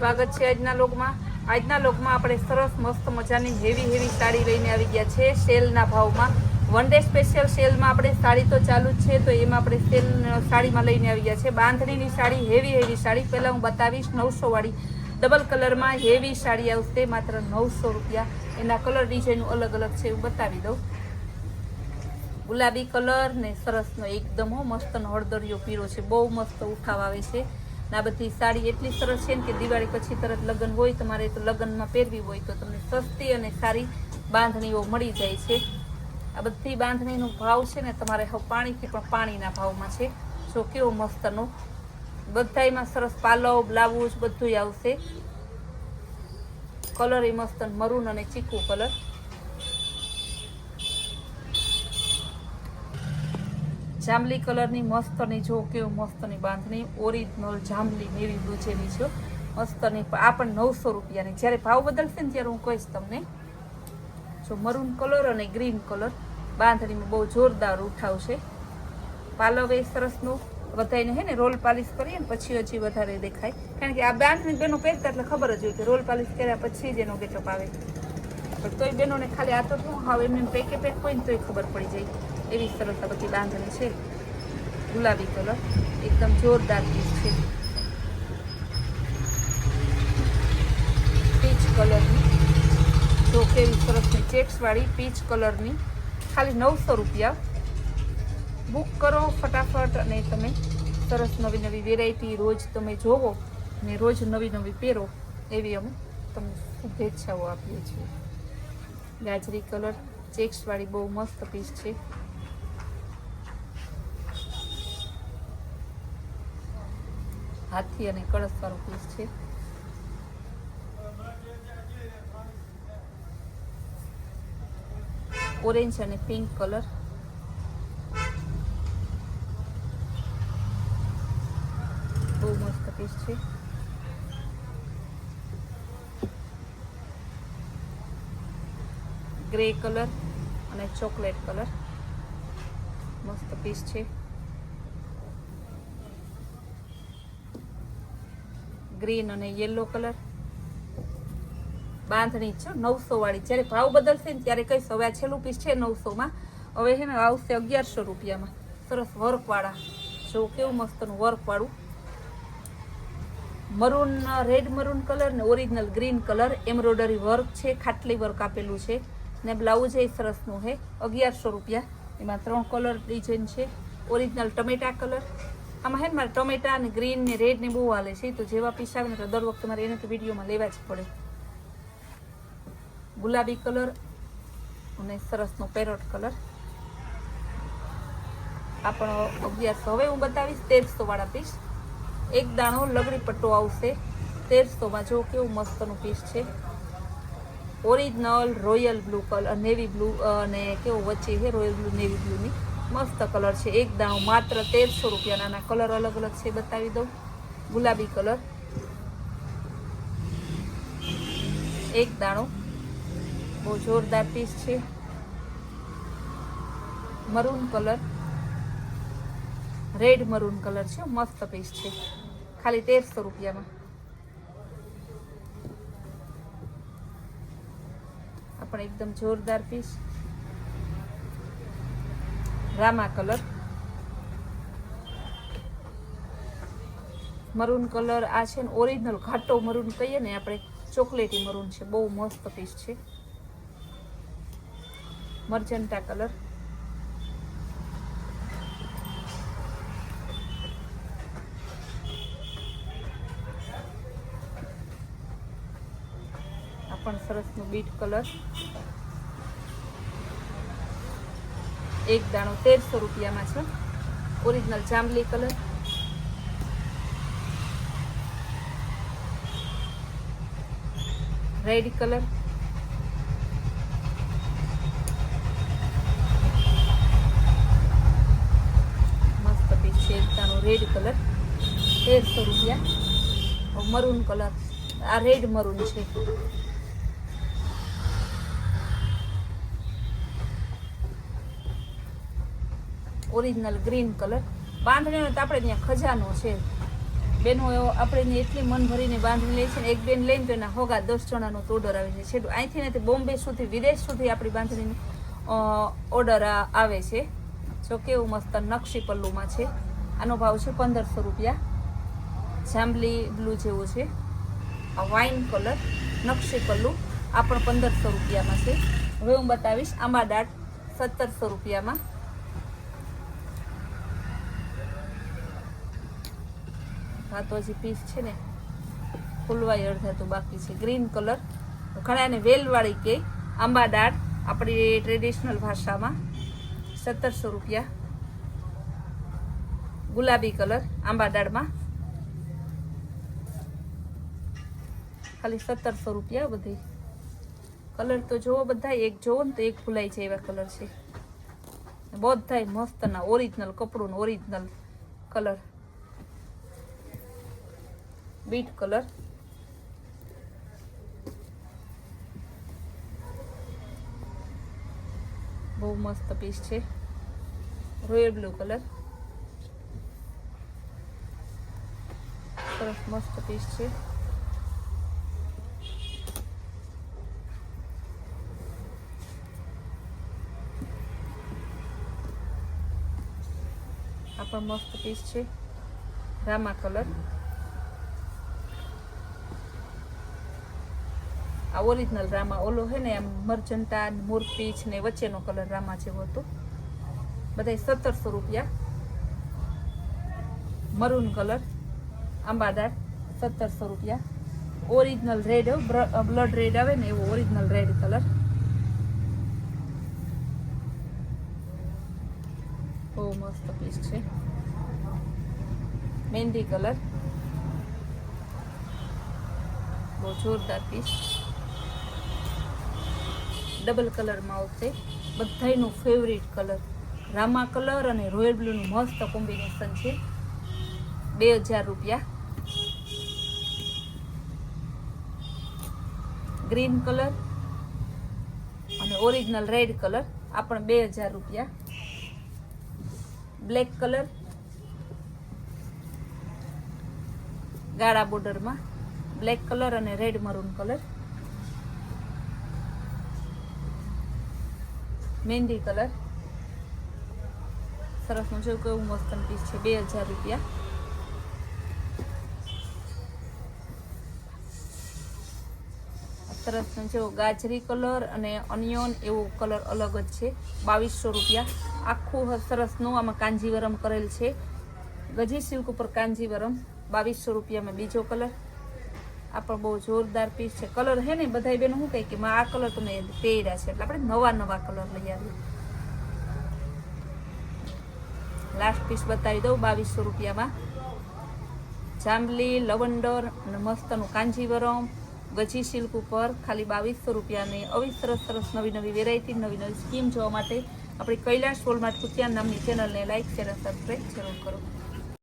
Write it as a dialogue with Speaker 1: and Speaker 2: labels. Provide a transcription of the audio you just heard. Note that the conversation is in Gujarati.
Speaker 1: સ્વાગત છે આજના લોગમાં આપણે સરસ મસ્ત મજાની હેવી સાડી લઈને આવી ગયા છે સેલના ભાવમાં. વન ડે સ્પેશિયલ સેલમાં આપણે સાડી તો ચાલુ જ છે, તો એમાં આપણે સેલ સાડીમાં લઈને આવી ગયા છે બાંધણીની સાડી, હેવી સાડી. પહેલાં હું બતાવીશ 900 વાળી ડબલ કલરમાં હેવી સાડી આવશે માત્ર 900 રૂપિયા. એના કલર ડિઝાઇન અલગ છે, હું બતાવી દઉં. ગુલાબી કલર ને સરસનો એકદમ મસ્તનો હળદરિયો પીળો છે, બહુ મસ્ત ઉઠાવ આવે છે. આ બધી સાડી એટલી સરસ છે ને કે દિવાળી પછી તરત લગ્ન હોય, તમારે તો લગ્નમાં પહેરવી હોય તો તમને સસ્તી અને સારી બાંધણીઓ મળી જાય છે. આ બધી બાંધણીનો ભાવ છે ને તમારે હવે પાણીથી પણ પાણીના ભાવમાં છે. જો કેવો મસ્તનો, બધામાં સરસ પાલવ બ્લાઉઝ બધું આવશે. કલર એ મસ્ત મરૂન અને ચીકુ કલર. જાંબલી કલરની મસ્તની, જો કેવું મસ્તની બાંધણી, ઓરિજિનલ જાંબલી નેવી બ્લુ જેવી છે મસ્તની. આ પણ 900 રૂપિયાની. જ્યારે ભાવ બદલશે ને ત્યારે હું કહીશ તમને. જો મરૂન કલર અને ગ્રીન કલર બાંધણીમાં બહુ જોરદાર ઉઠાવશે. પાલવ એ સરસનું બધાને હે ને રોલ પાલિશ કરીએ ને પછી હજી વધારે દેખાય, કારણ કે આ બાંધણી બેનો પહેરતા એટલે ખબર જ હોય કે રોલ પાલિશ કર્યા પછી જ એનો ગેટઅપ આવે. પણ તોય બેનોને ખાલી આ તો શું હવે એમને પેકે હોય ને તોય ખબર પડી જાય એવી સરસ આ બધી બાંધણી છે. ગુલાબી કલર એકદમ જોરદાર પીસ છે. પીચ કલરની, જો કેવી સરસની ચેક્સ વાળી પીચ કલરની, ખાલી 900 રૂપિયા. બુક કરો ફટાફટ અને તમે સરસ નવી વેરાયટી રોજ તમે જોવો ને રોજ નવી પહેરો એવી અમે તમને શુભેચ્છાઓ આપીએ છીએ. ગાજરી કલર ચેક્સ વાળી બહુ મસ્ત પીસ છે. હાથી અને કળશ વાળો પીસ છે. ઓરેન્જ અને પિંક કલર, બહુ મસ્ત પીસ છે. ગ્રે કલર અને ચોકલેટ કલર મસ્ત પીસ છે. ગ્રીન અને યેલો કલર બાંધણી છે 900 વાળી. જ્યારે ભાવ બદલશે ને ત્યારે કહીશ. હવે આ છેલ્લું પીસ છે 900માં, હવે છે ને આવશે 1100 રૂપિયામાં. સરસ વર્ક વાળા, જો કેવું મસ્તનું વર્ક વાળું મરૂન, રેડ મરૂન કલર ને original green colour embroidery work છે, ખાટલી વર્ક આપેલું છે ને બ્લાઉઝ એ સરસનું છે. 1100 રૂપિયા. એમાં 3 કલર ડિઝાઇન છે. ઓરિજિનલ ટમેટા કલર, આમાં હે ને મારે ટમેટા અને ગ્રીન ને રેડ ને બહુ હાલે છે, તો જેવા પીસ આવે ને તો દર વખતે મારે એને તો વિડીયોમાં લેવા જ પડે. ગુલાબી કલર અને સરસનો પેરોટ કલર, આ પણ 1100. હવે હું બતાવીશ 1300 વાળા પીસ. એક દાણો લગડી પટ્ટો આવશે 1300માં. જો કેવું મસ્તનું પીસ છે. Original royal blue colour, navy blue અને કેવું વચ્ચે છે રોયલ બ્લુ નેવી બ્લુની મસ્ત કલર છે. એક દાણો માત્ર 1300 રૂપિયાના. આના કલર અલગ છે, બતાવી દઉં. ગુલાબી કલર એક દાણો, બહુ જોરદાર પીસ છે. Maroon colour, red maroon colour છે, મસ્ત પીસ છે. ખાલી 1300 રૂપિયામાં. આ પણ એકદમ જોરદાર પીસ. રામા કલર, મરૂન કલર આ છે ને ઓરિજિનલ ઘાટો મરૂન કહીએ ને આપણે, ચોકલેટી મરૂન છે, બહુ મસ્ત પીસ છે. મર્જન્ટા કલર, આ પણ સરસનું બીટ કલર. એક દાણો 1300 રૂપિયામાં છે. ઓરિજિનલ જાંબલી કલર, રેડ કલર, મસ્ત પીસ છે. એક દાણો રેડ કલર 1300 રૂપિયા. મરૂન કલર, આ રેડ મરૂન છે. Original green colour. બાંધણીનો તો આપણે ત્યાં ખજાનો છે. બેનો આપણે એટલી મન ભરીને બાંધણી લે છે ને, એક બેન લઈને તો એના હોગા 10 જણાનો તો ઓર્ડર આવે છે. છેલ્લું અહીંથી ને તે બોમ્બે સુધી, વિદેશ સુધી આપણી બાંધણીની ઓર્ડર આવે છે. જો કેવું મસ્ત નકશી પલ્લુમાં છે. આનો ભાવ છે 1500 રૂપિયા. જાંબલી બ્લુ જેવો છે, આ વાઇન કલર નકશી પલ્લુ, આ પણ 1500 રૂપિયામાં છે. હવે હું બતાવીશ આંબા દાળ 1700 રૂપિયામાં. હા તો હજી પીસ છે ને ફૂલવાઈ અડધા તો બાકી છે. ગ્રીન કલર, ઘણા એને વેલવાળી કે આંબા દાળ આપણી ટ્રેડિશનલ ભાષામાં 1700 રૂપિયા. ગુલાબી કલર આંબા દાળમાં ખાલી 1700 રૂપિયા. બધી કલર તો જોવો, બધા એક જોવો ને તો એક ભૂલાઈ જાય એવા કલર છે. બધા મસ્તના ઓરિજિનલ કપડું, ઓરિજિનલ કલર. બીટ કલર, બહુ મસ્ત પીસ છે. રોયલ બ્લુ કલર, સરસ મસ્ત પીસ છે. આ પણ મસ્ત પીસ છે. રામા કલર, આ ઓરિજિનલ રામા. ઓલો હે ને આમ મરજન્ટા મોરપીચ ને વચ્ચેનો કલર રામા જેવો હતો. બધા 1700 રૂપિયા. મરૂન કલર આંબાદાર 1700 રૂપિયા. ઓરિજિનલ રેડ, બ્લડ રેડ આવે ને એવો ઓરિજિનલ રેડ કલર. બહુ મસ્ત પીસ છે. મહેંદી કલર, બહુ જોરદાર પીસ. ડબલ કલરમાં આવશે. બધાયનું ફેવરિટ કલર રામા કલર અને રોયલ બ્લુનું મસ્ત કોમ્બિનેશન છે. 2000 રૂપિયા. ગ્રીન કલર અને ઓરિજિનલ રેડ કલર, આ પણ 2000 રૂપિયા. બ્લેક કલર ગાળા બોર્ડરમાં, બ્લેક કલર અને રેડ મરૂન કલર. મહેંદી કલર, સરસ મજા કેવું મસ્ત પીસ છે. 2000 રૂપિયા. સરસ જેવો ગાજરી કલર અને ઓનિયન એવો કલર અલગ જ છે. 2200 રૂપિયા. આખું સરસનું આમાં કાંજીવરમ કરેલ છે. ગજી સિલ્ક ઉપર કાંજીવરમ. 2200 રૂપિયામાં બીજો કલર. આ પણ બહુ જોરદાર પીસ છે. કલર હે ને બધા બેન શું કહે કે આ કલર તમે પહેર્યા છે, એટલે આપણે નવા નવા કલર લઈ આવીએ. લાસ્ટ પીસ બતાવી દઉં 2200 રૂપિયામાં. જાંબલી, લવંડર અને મસ્તનું કાંજીવરમ ગજી સિલ્ક ઉપર ખાલી 2200 રૂપિયાની. આવી સરસ સરસ નવી નવી વેરાયટી, નવી નવી સ્કીમ જોવા માટે આપણી કૈલાશ વોલમાર્ટ કુતિયાન નામની ચેનલને લાઈક, શેર અને સબસ્ક્રાઈબ જરૂર કરો.